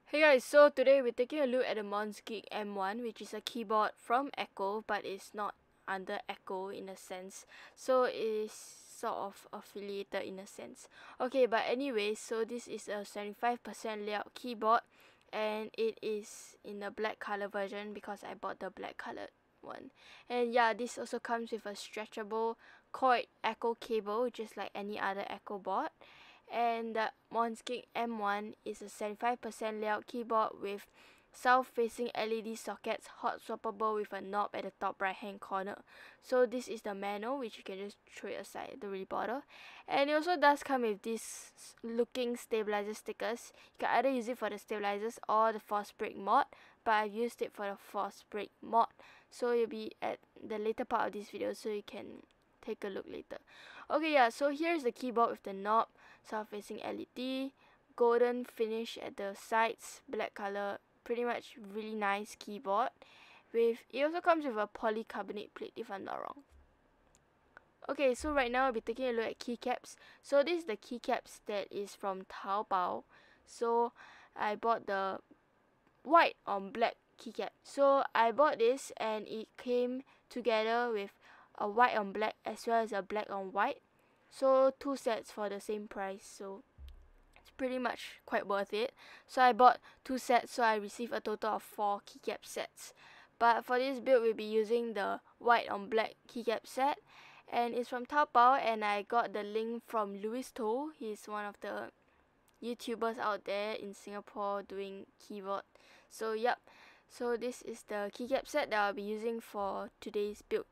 Hey guys, so today we're taking a look at the MONSGEEK M1, which is a keyboard from Echo, but it's not under Echo in a sense. So it is sort of affiliated in a sense. Okay, but anyway, so this is a 75% layout keyboard, and it is in the black color version because I bought the black colored one. And yeah, this also comes with a stretchable cord Echo cable, just like any other Echo board. And the MONSGEEK M1 is a 75% layout keyboard with south-facing LED sockets, hot swappable with a knob at the top right-hand corner. So this is the MAONO, which you can just throw it aside, don't really bother. And it also does come with these looking stabilizer stickers. You can either use it for the stabilizers or the force brake mod, but I've used it for the force brake mod. So you'll be at the later part of this video, so you can take a look later. Okay, yeah, so here's the keyboard with the knob, south-facing LED, golden finish at the sides, black color, pretty much really nice keyboard. It also comes with a polycarbonate plate if I'm not wrong. Okay, so right now I'll be taking a look at keycaps. So this is the keycaps that is from Taobao. So I bought the white on black keycap. So I bought this and it came together with a white on black as well as a black on white. So 2 sets for the same price, so it's pretty much quite worth it. So I bought 2 sets, so I received a total of 4 keycap sets. But for this build, we'll be using the white on black keycap set, and it's from Taobao, and I got the link from Louis. He's one of the YouTubers out there in Singapore doing keyboard. So yep, so this is the keycap set that I'll be using for today's build.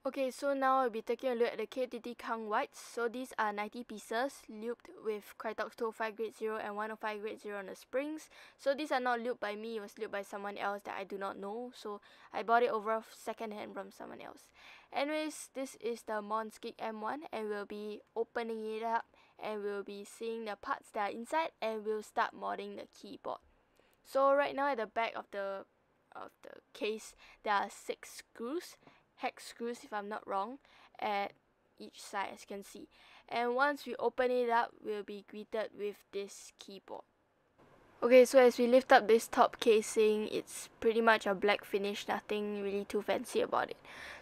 Okay, so now I'll be taking a look at the kang whites. So these are 90 pieces, lubed with Krytox 205 grade 0 and 105 grade 0 on the springs. So these are not lubed by me, it was lubed by someone else that I do not know. So I bought it over second hand from someone else. Anyways, this is the MONSGEEK M1, and we'll be opening it up and we'll be seeing the parts that are inside, and we'll start modding the keyboard. So right now at the back of the case, there are 6 screws. Hex screws if I'm not wrong, at each side, as you can see. And once we open it up, we'll be greeted with this keyboard. Okay, so as we lift up this top casing, it's pretty much a black finish, nothing really too fancy about it.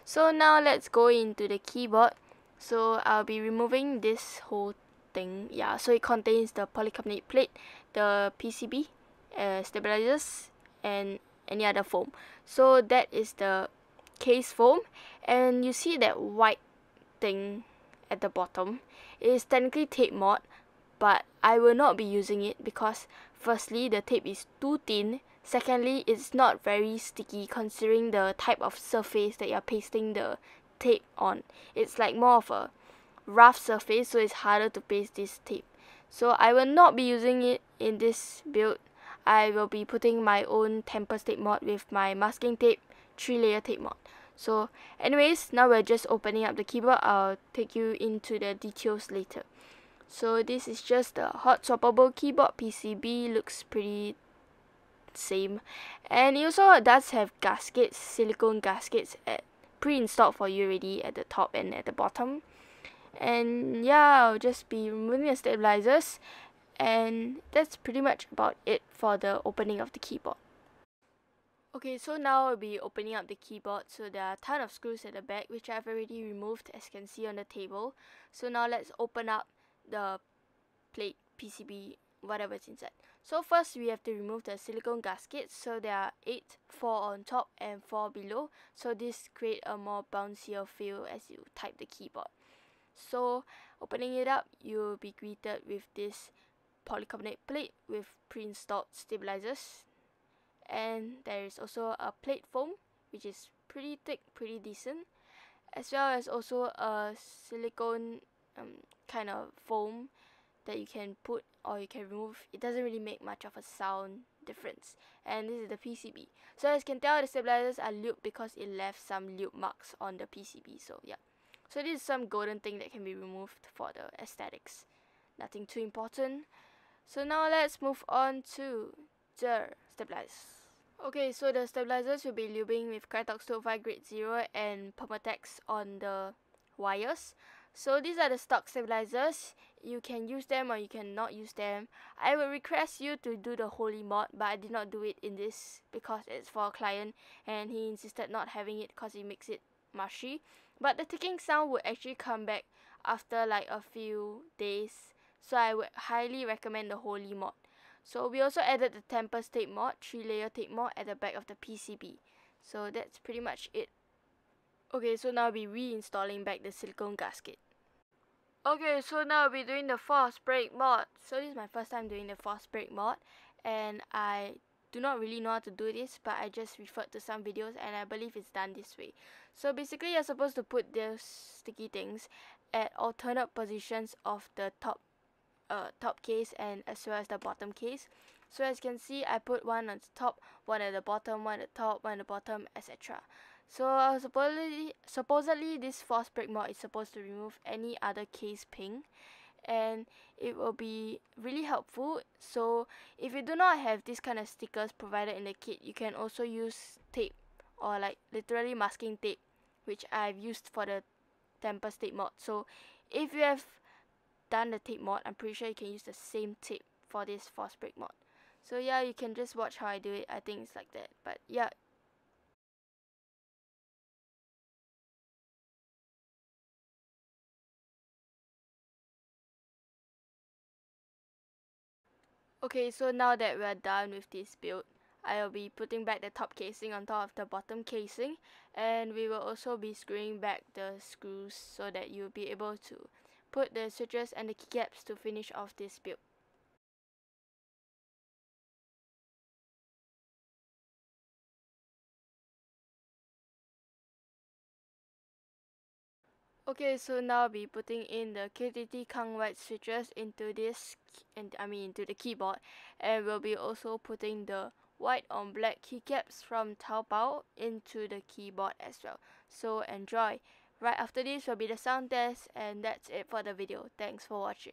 So now let's go into the keyboard. So I'll be removing this whole thing. Yeah, so it contains the polycarbonate plate, the PCB, stabilizers, and any other foam. So that is the case foam, and you see that white thing at the bottom. It is technically tape mod, but I will not be using it because firstly the tape is too thin, secondly it's not very sticky considering the type of surface that you're pasting the tape on. It's like more of a rough surface, so it's harder to paste this tape. So I will not be using it in this build. I will be putting my own Tempest tape mod with my masking tape 3-layer tape mod. So anyways, now we're just opening up the keyboard. I'll take you into the details later. So this is just the hot swappable keyboard PCB, looks pretty same, and it also does have gaskets, silicone gaskets pre-installed for you already at the top and at the bottom. And yeah, I'll just be removing the stabilizers, and that's pretty much about it for the opening of the keyboard. Okay, so now I'll be opening up the keyboard. So there are a ton of screws at the back, which I've already removed, as you can see on the table. So now let's open up the plate, PCB, whatever is inside. So first we have to remove the silicone gaskets. So there are 8, 4 on top and 4 below. So this creates a more bouncier feel as you type the keyboard. So opening it up, you'll be greeted with this polycarbonate plate with pre-installed stabilizers. And there is also a plate foam, which is pretty thick, pretty decent, as well as also a silicone kind of foam that you can put or you can remove. It doesn't really make much of a sound difference. And this is the PCB. So as you can tell, the stabilizers are lubed because it left some lube marks on the PCB. So yeah, so this is some golden thing that can be removed for the aesthetics. Nothing too important. So now let's move on to the stabilizers. Okay, so the stabilizers will be lubing with Krytox 205 grade 0 and Permatex on the wires. So these are the stock stabilizers. You can use them or you cannot use them. I would request you to do the holy mod, but I did not do it in this because it's for a client and he insisted not having it because it makes it mushy. But the ticking sound would actually come back after like a few days, so I would highly recommend the holy mod. So we also added the Tempest tape mod, 3-layer tape mod at the back of the PCB. So that's pretty much it. Okay, so now I'll be reinstalling back the silicone gasket. Okay, so now I'll be doing the force brake mod. So this is my first time doing the force brake mod, and I do not really know how to do this, but I just referred to some videos and I believe it's done this way. So basically you're supposed to put those sticky things at alternate positions of the top case and as well as the bottom case. So as you can see, I put one on the top, one at the bottom, one at the top, one at the bottom, etc. So supposedly this force brake mod is supposed to remove any other case ping, and it will be really helpful. So if you do not have this kind of stickers provided in the kit, you can also use tape or like literally masking tape, which I've used for the Tempest tape mod. So if you have done the tape mod, I'm pretty sure you can use the same tape for this force brake mod. So yeah, you can just watch how I do it. I think it's like that, but yeah. Okay, so now that we're done with this build, I'll be putting back the top casing on top of the bottom casing, and we will also be screwing back the screws so that you'll be able to put the switches and the keycaps to finish off this build. Okay, so now I'll be putting in the KTT Kang white switches into this, into the keyboard, and we'll be also putting the white on black keycaps from Taobao into the keyboard as well. So enjoy. Right after this will be the sound test, and that's it for the video. Thanks for watching.